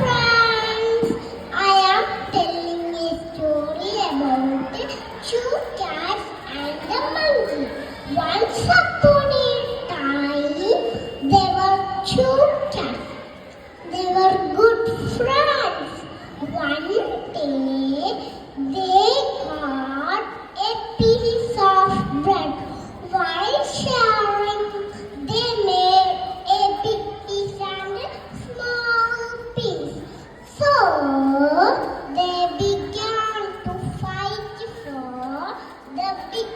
friends, I am telling a story about two cats and a monkey. Once upon a time, there were two cats. They were good friends. One day, they got a piece of bread. While sharing, they made a big piece and a small piece. So they began to fight for the big